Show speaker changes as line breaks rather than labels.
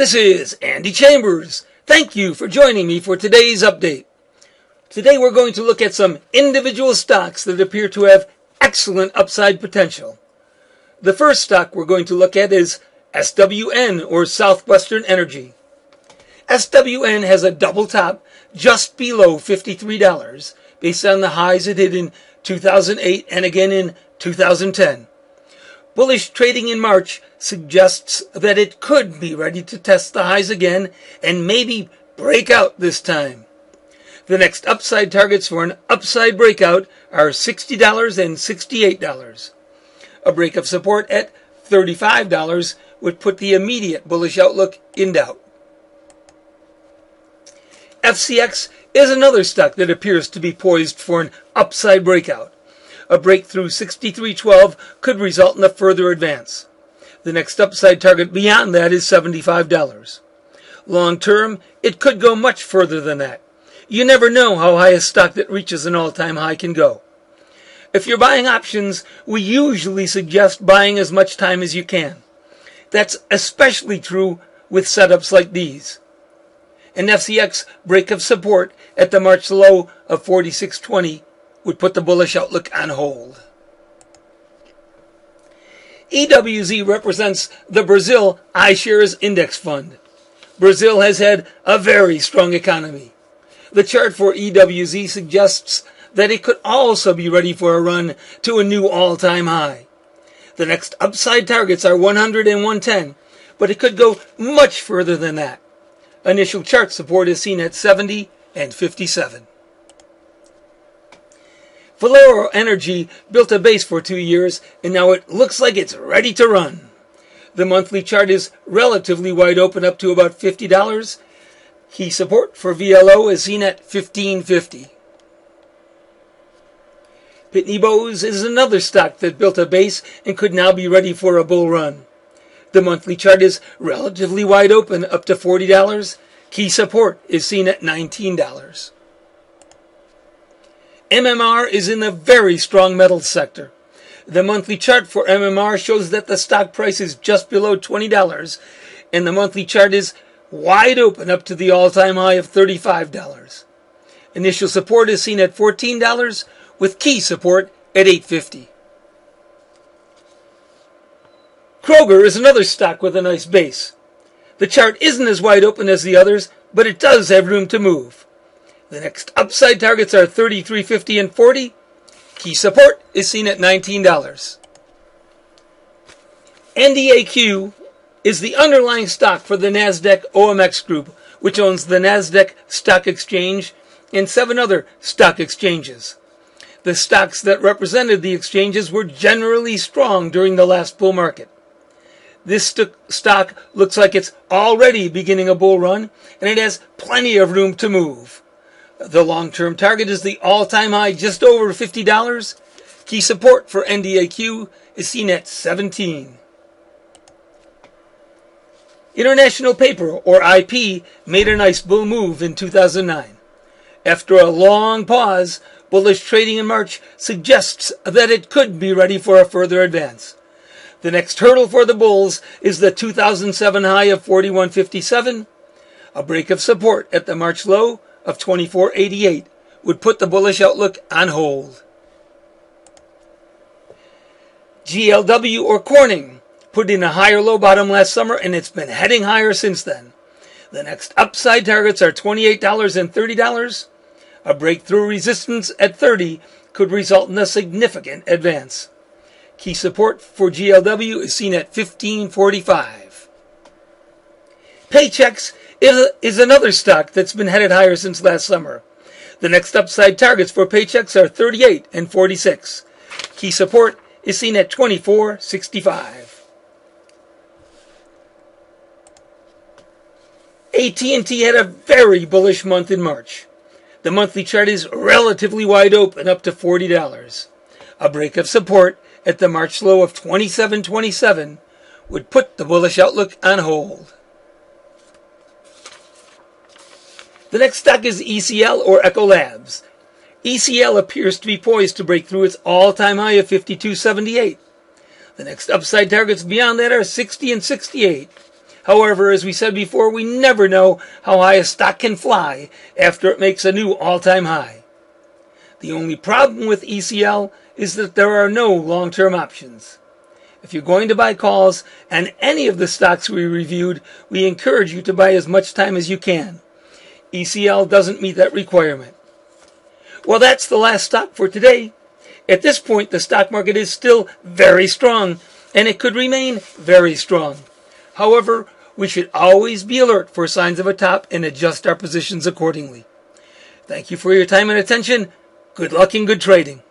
This is Andy Chambers. Thank you for joining me for today's update. Today we're going to look at some individual stocks that appear to have excellent upside potential. The first stock we're going to look at is SWN, or Southwestern Energy. SWN has a double top just below $53 based on the highs it hit in 2008 and again in 2010. Bullish trading in March suggests that it could be ready to test the highs again and maybe break out this time. The next upside targets for an upside breakout are $60 and $68. A break of support at $35 would put the immediate bullish outlook in doubt. FCX is another stock that appears to be poised for an upside breakout. A breakthrough 63.12 could result in a further advance. The next upside target beyond that is $75. Long term, it could go much further than that. You never know how high a stock that reaches an all-time high can go. If you're buying options, we usually suggest buying as much time as you can. That's especially true with setups like these. An FCX break of support at the March low of 46.20 would put the bullish outlook on hold. EWZ represents the Brazil iShares Index Fund. Brazil has had a very strong economy. The chart for EWZ suggests that it could also be ready for a run to a new all-time high. The next upside targets are 100 and 110, but it could go much further than that. Initial chart support is seen at 70 and 57. Valero Energy built a base for 2 years, and now it looks like it's ready to run. The monthly chart is relatively wide open up to about $50. Key support for VLO is seen at $15.50. Pitney Bowes is another stock that built a base and could now be ready for a bull run. The monthly chart is relatively wide open up to $40. Key support is seen at $19. MMR is in the very strong metals sector. The monthly chart for MMR shows that the stock price is just below $20, and the monthly chart is wide open up to the all-time high of $35. Initial support is seen at $14, with key support at $8.50. Kroger is another stock with a nice base. The chart isn't as wide open as the others, but it does have room to move. The next upside targets are $33.50 and $40. Key support is seen at $19. NDAQ is the underlying stock for the NASDAQ OMX Group, which owns the NASDAQ Stock Exchange and 7 other stock exchanges. The stocks that represented the exchanges were generally strong during the last bull market. This stock looks like it's already beginning a bull run, and it has plenty of room to move. The long-term target is the all-time high just over $50. Key support for NDAQ is seen at $17. International Paper, or IP, made a nice bull move in 2009. After a long pause, bullish trading in March suggests that it could be ready for a further advance. The next hurdle for the bulls is the 2007 high of 41.57. A break of support at the March low of 24.88 would put the bullish outlook on hold. GLW, or Corning, put in a higher low bottom last summer, and it's been heading higher since then. The next upside targets are $28 and $30. A breakthrough resistance at 30 could result in a significant advance. Key support for GLW is seen at $15.45. Paychex is another stock that's been headed higher since last summer. The next upside targets for Paychex are 38 and 46. Key support is seen at $24.65. AT&T had a very bullish month in March. The monthly chart is relatively wide open up to $40. A break of support at the March low of 27.27 would put the bullish outlook on hold. The next stock is ECL, or Echolab. ECL appears to be poised to break through its all-time high of 52.78. The next upside targets beyond that are 60 and 68. However, as we said before, we never know how high a stock can fly after it makes a new all-time high. The only problem with ECL is that there are no long-term options. If you're going to buy calls on any of the stocks we reviewed, we encourage you to buy as much time as you can. ECL doesn't meet that requirement. Well, that's the last stock for today. At this point, the stock market is still very strong, and it could remain very strong. However, we should always be alert for signs of a top and adjust our positions accordingly. Thank you for your time and attention. Good luck and good trading.